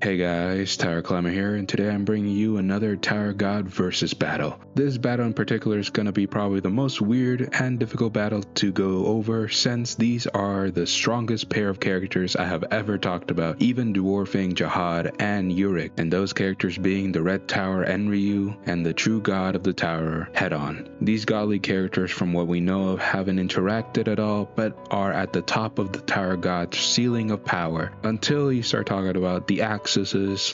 Hey guys, Tower Climber here, and today I'm bringing you another Tower God versus battle. This battle in particular is going to be probably the most weird and difficult battle to go over, since these are the strongest pair of characters I have ever talked about, even dwarfing Jihad and Yurik, and those characters being the Red Tower Enryu and the true god of the Tower Headon. These godly characters, from what we know of, haven't interacted at all, but are at the top of the Tower God's ceiling of power, until you start talking about the axes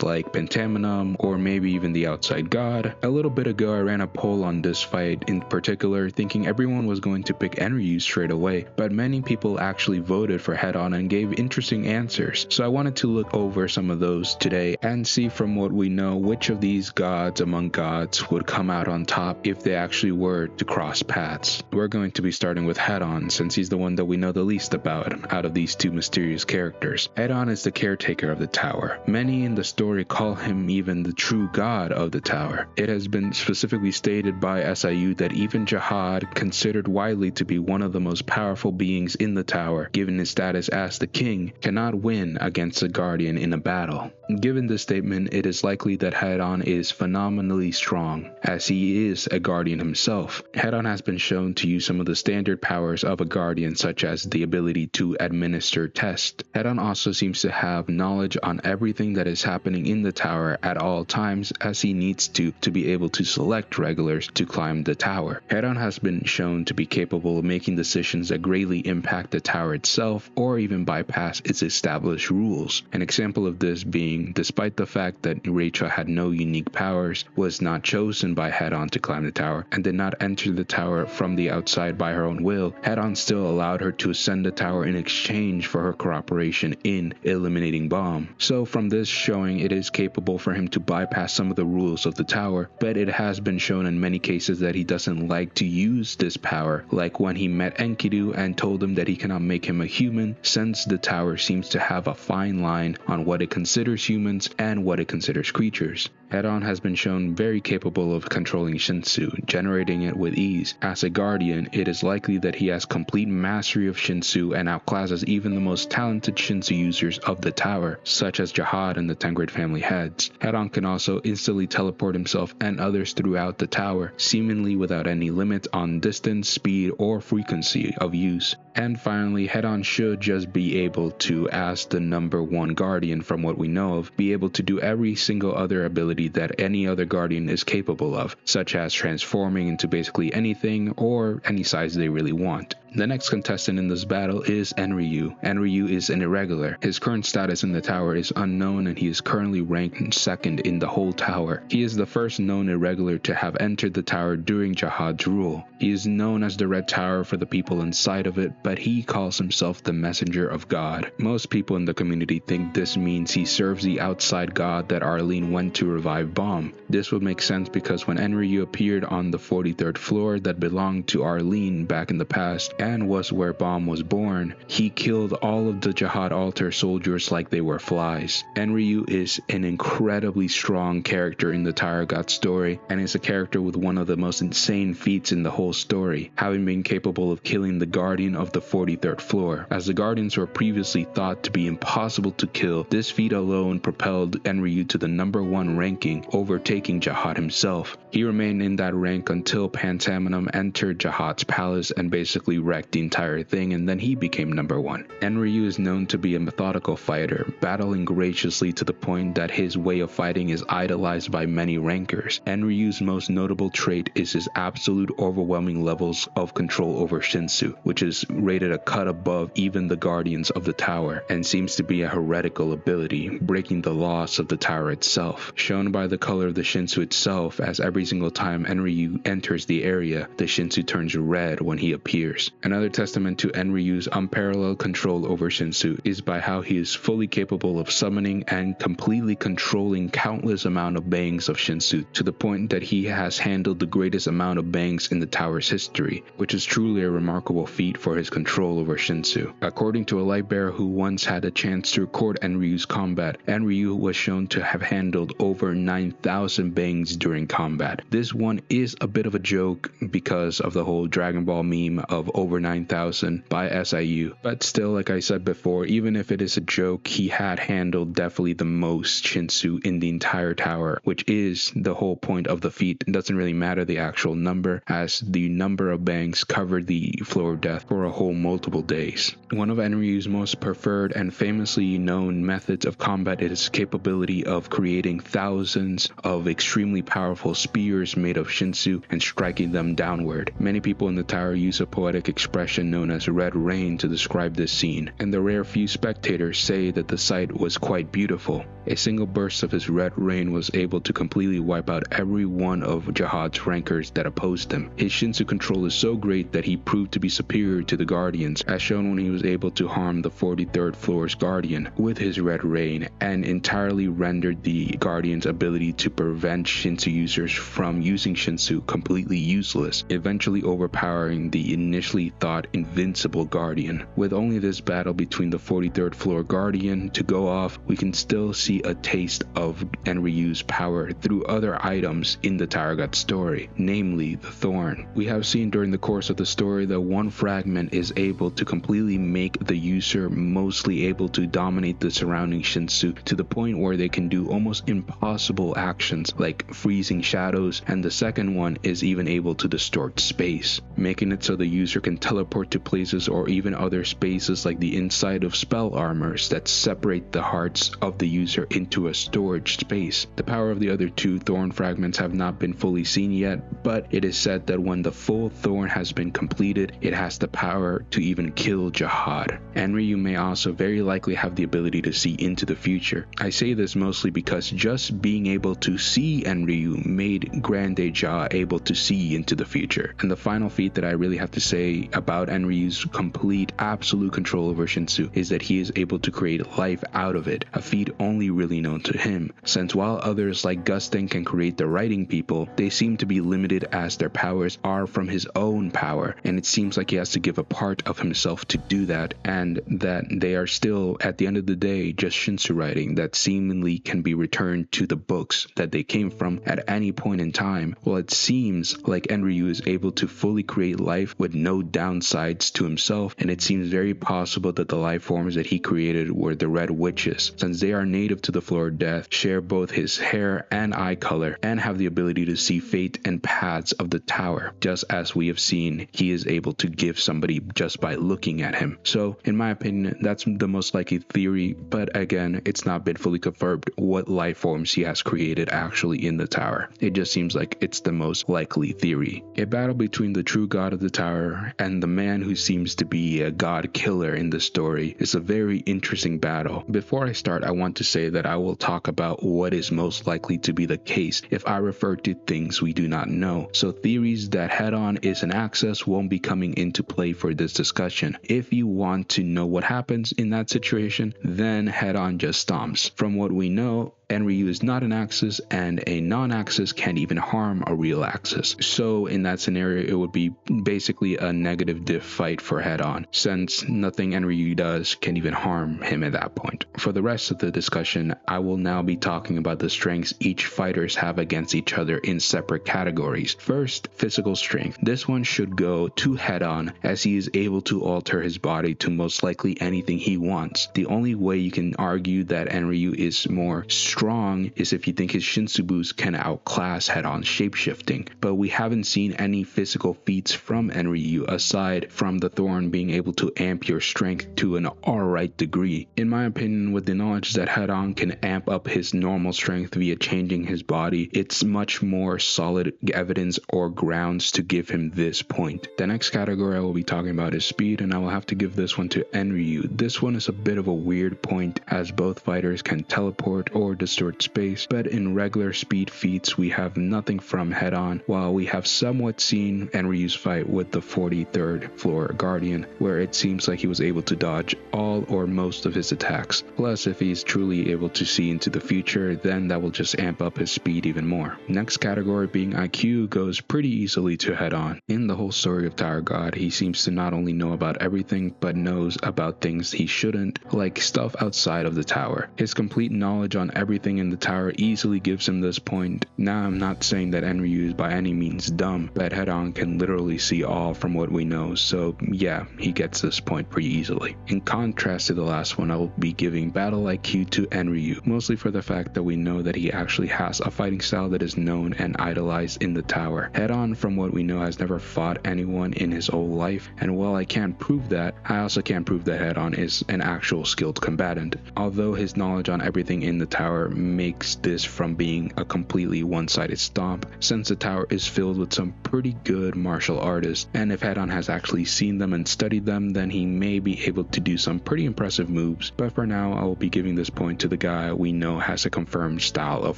like Pentaminum or maybe even the outside god. A little bit ago I ran a poll on this fight in particular, thinking everyone was going to pick Enryu straight away, but many people actually voted for Headon and gave interesting answers, so I wanted to look over some of those today and see from what we know which of these gods among gods would come out on top if they actually were to cross paths. We're going to be starting with Headon, since he's the one that we know the least about out of these two mysterious characters. Headon is the caretaker of the tower. Many in the story call him even the true god of the tower. It has been specifically stated by SIU that even Jihad, considered widely to be one of the most powerful beings in the tower, given his status as the king, cannot win against a guardian in a battle. Given this statement, it is likely that Headon is phenomenally strong, as he is a guardian himself. Headon has been shown to use some of the standard powers of a guardian, such as the ability to administer tests. Headon also seems to have knowledge on everything that is happening in the tower at all times, as he needs to be able to select regulars to climb the tower. Headon has been shown to be capable of making decisions that greatly impact the tower itself or even bypass its established rules. An example of this being, despite the fact that Rachel had no unique powers, was not chosen by Headon to climb the tower, and did not enter the tower from the outside by her own will, Headon still allowed her to ascend the tower in exchange for her cooperation in eliminating Bomb. So from this showing, it is capable for him to bypass some of the rules of the tower, but it has been shown in many cases that he doesn't like to use this power, like when he met Enkidu and told him that he cannot make him a human, since the tower seems to have a fine line on what it considers humans and what it considers creatures. Headon has been shown very capable of controlling Shinsu, generating it with ease. As a guardian, it is likely that he has complete mastery of Shinsu and outclasses even the most talented Shinsu users of the tower, such as Jihad and the 10 Great Family Heads. Headon can also instantly teleport himself and others throughout the tower, seemingly without any limit on distance, speed, or frequency of use. And finally, Headon should just be able to, as the number one guardian from what we know of, be able to do every single other ability that any other guardian is capable of, such as transforming into basically anything or any size they really want. The next contestant in this battle is Enryu. Enryu is an irregular. His current status in the tower is unknown, and he is currently ranked second in the whole tower. He is the first known irregular to have entered the tower during Jihad's rule. He is known as the Red Tower for the people inside of it, but he calls himself the Messenger of God. Most people in the community think this means he serves the outside god that Arlene went to revive Bomb. This would make sense because when Enryu appeared on the 43rd floor that belonged to Arlene back in the past, and was where Bomb was born, he killed all of the Jihad altar soldiers like they were flies. Enryu is an incredibly strong character in the Tower God story, and is a character with one of the most insane feats in the whole story, having been capable of killing the Guardian of the 43rd floor. As the Guardians were previously thought to be impossible to kill, this feat alone propelled Enryu to the number one ranking, overtaking Jihad himself. He remained in that rank until Pentaminum entered Jihad's palace and basically wrecked the entire thing, and then he became number one. Enryu is known to be a methodical fighter, battling graciously to the point that his way of fighting is idolized by many rankers. Enryu's most notable trait is his absolute overwhelming levels of control over Shinsu, which is rated a cut above even the guardians of the tower, and seems to be a heretical ability, breaking the laws of the tower itself, shown by the color of the Shinsu itself, as every single time Enryu enters the area, the Shinsu turns red when he appears. Another testament to Enryu's unparalleled control over Shinsu is by how he is fully capable of summoning and completely controlling countless amount of bangs of Shinsu, to the point that he has handled the greatest amount of bangs in the tower's history, which is truly a remarkable feat for his control over Shinsu. According to a lightbearer who once had a chance to record Enryu's combat, Enryu was shown to have handled over 9,000 bangs during combat. This one is a bit of a joke because of the whole Dragon Ball meme of over over 9,000 by SIU. But still, like I said before, even if it is a joke, he had handled definitely the most Shinsu in the entire tower, which is the whole point of the feat. It doesn't really matter the actual number, as the number of bangs covered the floor of death for a whole multiple days. One of Enryu's most preferred and famously known methods of combat is his capability of creating thousands of extremely powerful spears made of Shinsu and striking them downward. Many people in the tower use a poetic expression known as red rain to describe this scene, and the rare few spectators say that the sight was quite beautiful. A single burst of his red rain was able to completely wipe out every one of Jihad's rankers that opposed him. His Shinsu control is so great that he proved to be superior to the Guardians, as shown when he was able to harm the 43rd floor's Guardian with his red rain, and entirely rendered the Guardian's ability to prevent Shinsu users from using Shinsu completely useless, eventually overpowering the initially thought invincible Guardian. With only this battle between the 43rd floor Guardian to go off, we can still see a taste of Enryu's power through other items in the Tower God story, namely the Thorn. We have seen during the course of the story that one fragment is able to completely make the user mostly able to dominate the surrounding Shinsu to the point where they can do almost impossible actions like freezing shadows, and the second one is even able to distort space, making it so the user can teleport to places or even other spaces like the inside of spell armors that separate the hearts of the user into a storage space. The power of the other two Thorn fragments have not been fully seen yet, but it is said that when the full Thorn has been completed, it has the power to even kill Jihad. Enryu may also very likely have the ability to see into the future. I say this mostly because just being able to see Enryu made Grande Jia able to see into the future. And the final feat that I really have to say about Enryu's complete absolute control over Shinsu is that he is able to create life out of it, a feat only really known to him, since while others like Gustin can create the writing people, they seem to be limited as their powers are from his own power, and it seems like he has to give a part of himself to do that, and that they are still at the end of the day just Shinsu writing that seemingly can be returned to the books that they came from at any point in time. Well, it seems like Enryu is able to fully create life with no downsides to himself, and it seems very possible that the life forms that he created were the Red Witches, since they are native to the floor of death, share both his hair and eye color, and have the ability to see fate and paths of the tower, just as we have seen he is able to give somebody just by looking at him. So in my opinion, that's the most likely theory, but again, it's not been fully confirmed what life forms he has created actually in the tower. It just seems like it's the most likely theory. A battle between the true god of the tower and the man who seems to be a god killer in the story is a very interesting battle. Before I start, I want to say that I will talk about what is most likely to be the case if I refer to things we do not know. So theories that Headon is an access won't be coming into play for this discussion. If you want to know what happens in that situation, then Headon just stomps. From what we know, Enryu is not an axis, and a non-axis can't even harm a real axis. So in that scenario, it would be basically a negative diff fight for Headon, since nothing Enryu does can even harm him at that point. For the rest of the discussion, I will now be talking about the strengths each fighters have against each other in separate categories. First, physical strength. This one should go to Headon, as he is able to alter his body to most likely anything he wants. The only way you can argue that Enryu is more strong is if you think his Shinsu boost can outclass Headon's shapeshifting, but we haven't seen any physical feats from Enryu aside from the Thorn being able to amp your strength to an alright degree. In my opinion, with the knowledge that Headon can amp up his normal strength via changing his body, it's much more solid evidence or grounds to give him this point. The next category I will be talking about is speed, and I will have to give this one to Enryu. This one is a bit of a weird point, as both fighters can teleport or distort space, but in regular speed feats we have nothing from Headon, while we have somewhat seen Enryu's fight with the 43rd floor Guardian, where it seems like he was able to dodge all or most of his attacks. Plus, if he's truly able to see into the future, then that will just amp up his speed even more. Next category being IQ goes pretty easily to Headon. In the whole story of Tower God, he seems to not only know about everything, but knows about things he shouldn't, like stuff outside of the tower. His complete knowledge on everything everything in the tower easily gives him this point. Now I'm not saying that Enryu is by any means dumb, but Headon can literally see all from what we know, so yeah, he gets this point pretty easily. In contrast to the last one, I will be giving battle IQ to Enryu, mostly for the fact that we know that he actually has a fighting style that is known and idolized in the tower. Headon, from what we know, has never fought anyone in his whole life, and while I can't prove that, I also can't prove that Headon is an actual skilled combatant. Although his knowledge on everything in the tower makes this from being a completely one-sided stomp, since the tower is filled with some pretty good martial artists, and if Headon has actually seen them and studied them, then he may be able to do some pretty impressive moves, but for now I will be giving this point to the guy we know has a confirmed style of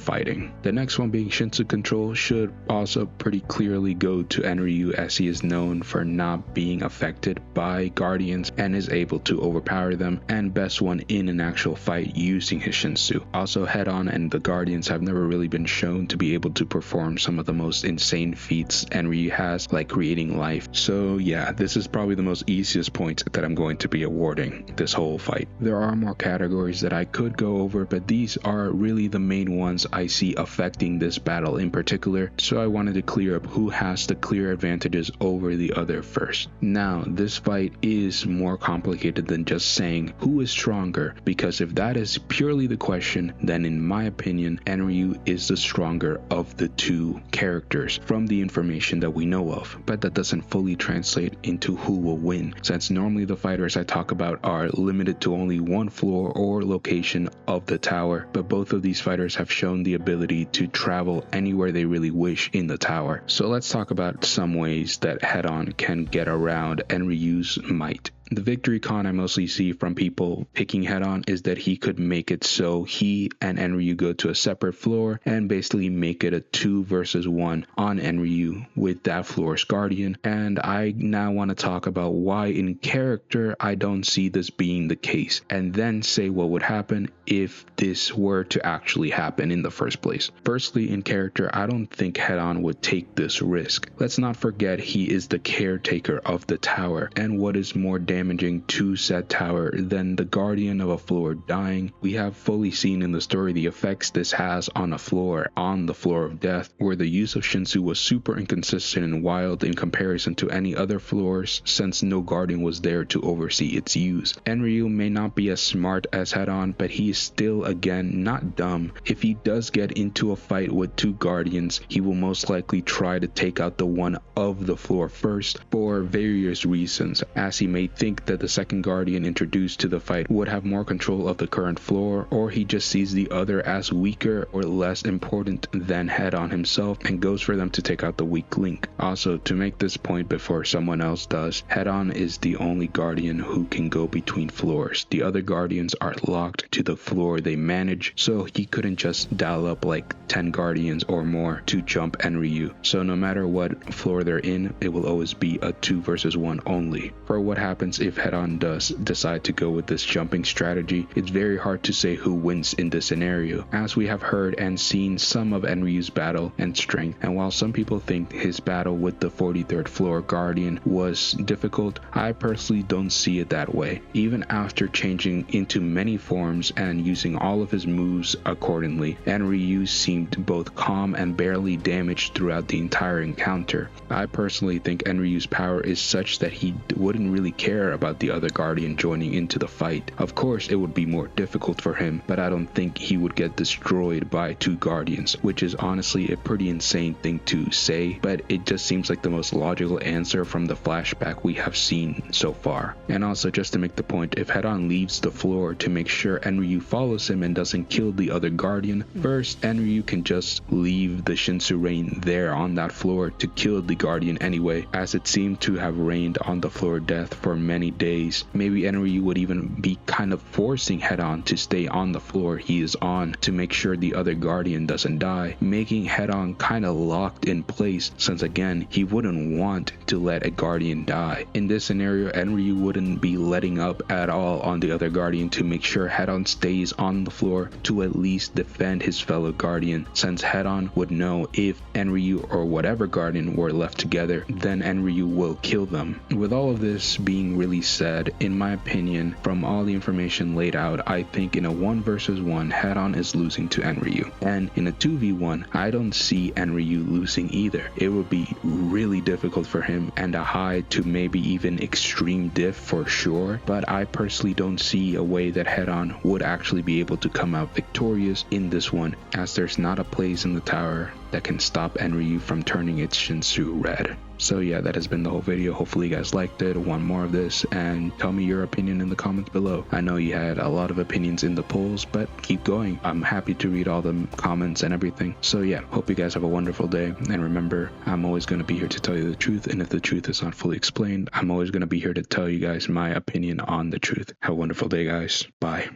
fighting. The next one being Shinsu control should also pretty clearly go to Enryu, as he is known for not being affected by guardians and is able to overpower them and best one in an actual fight using his Shinsu. Also, Headon and the guardians have never really been shown to be able to perform some of the most insane feats Enryu has, like creating life. So yeah, this is probably the most easiest point that I'm going to be awarding this whole fight. There are more categories that I could go over, but these are really the main ones I see affecting this battle in particular, so I wanted to clear up who has the clear advantages over the other first. Now, this fight is more complicated than just saying who is stronger, because if that is purely the question, then in my opinion, Enryu is the stronger of the two characters from the information that we know of, but that doesn't fully translate into who will win, since normally the fighters I talk about are limited to only one floor or location of the tower, but both of these fighters have shown the ability to travel anywhere they really wish in the tower. So let's talk about some ways that Headon can get around Enryu's might. The victory con I mostly see from people picking Headon is that he could make it so he and Enryu go to a separate floor and basically make it a 2 versus 1 on Enryu with that floor's guardian, and I now want to talk about why in character I don't see this being the case, and then say what would happen if this were to actually happen in the first place. Firstly, in character, I don't think Headon would take this risk. Let's not forget he is the caretaker of the tower, and what is more damaging to said tower than the guardian of a floor dying? We have fully seen in the story the effects this has on a floor, on the floor of death, where the use of Shinsu was super inconsistent and wild in comparison to any other floors, since no guardian was there to oversee its use. Enryu may not be as smart as Headon, but he is still, again, not dumb. If he does get into a fight with two guardians, he will most likely try to take out the one of the floor first for various reasons, as he may think that the second guardian introduced to the fight would have more control of the current floor, or he just sees the other as weaker or less important than Headon himself and goes for them to take out the weak link. Also, to make this point before someone else does, Headon is the only guardian who can go between floors. The other guardians are locked to the floor they manage, so he couldn't just dial up like 10 guardians or more to jump Enryu. So no matter what floor they're in, it will always be a 2 versus 1 only. For what happens if Headon does decide to go with this jumping strategy, it's very hard to say who wins in this scenario, as we have heard and seen some of Enryu's battle and strength, and while some people think his battle with the 43rd floor guardian was difficult, I personally don't see it that way. Even after changing into many forms and using all of his moves accordingly, Enryu seemed both calm and barely damaged throughout the entire encounter. I personally think Enryu's power is such that he wouldn't really care about the other guardian joining into the fight. Of course, it would be more difficult for him, but I don't think he would get destroyed by two guardians, which is honestly a pretty insane thing to say, but it just seems like the most logical answer from the flashback we have seen so far. And also, just to make the point, if Headon leaves the floor to make sure Enryu follows him and doesn't kill the other guardian, first Enryu can just leave the Shinsu rain there on that floor to kill the guardian anyway, as it seemed to have rained on the floor of death for many days. Maybe Enryu would even be kind of forcing Headon to stay on the floor he is on to make sure the other guardian doesn't die, making Headon kind of locked in place, since again, he wouldn't want to let a guardian die. In this scenario, Enryu wouldn't be letting up at all on the other guardian to make sure Headon stays on the floor to at least defend his fellow guardian, since Headon would know if Enryu or whatever guardian were left together, then Enryu will kill them. With all of this being really said, in my opinion, from all the information laid out, I think in a 1 versus 1, Headon is losing to Enryu. And in a 2v1, I don't see Enryu losing either. It would be really difficult for him and a high to maybe even extreme diff for sure, but I personally don't see a way that Headon would actually be able to come out victorious in this one, as there's not a place in the tower that can stop Enryu from turning its Shinsu red. So yeah, that has been the whole video. Hopefully you guys liked it, want more of this, and tell me your opinion in the comments below. I know you had a lot of opinions in the polls, but keep going. I'm happy to read all the comments and everything. So yeah, hope you guys have a wonderful day, and remember, I'm always going to be here to tell you the truth, and if the truth is not fully explained, I'm always going to be here to tell you guys my opinion on the truth. Have a wonderful day, guys. Bye.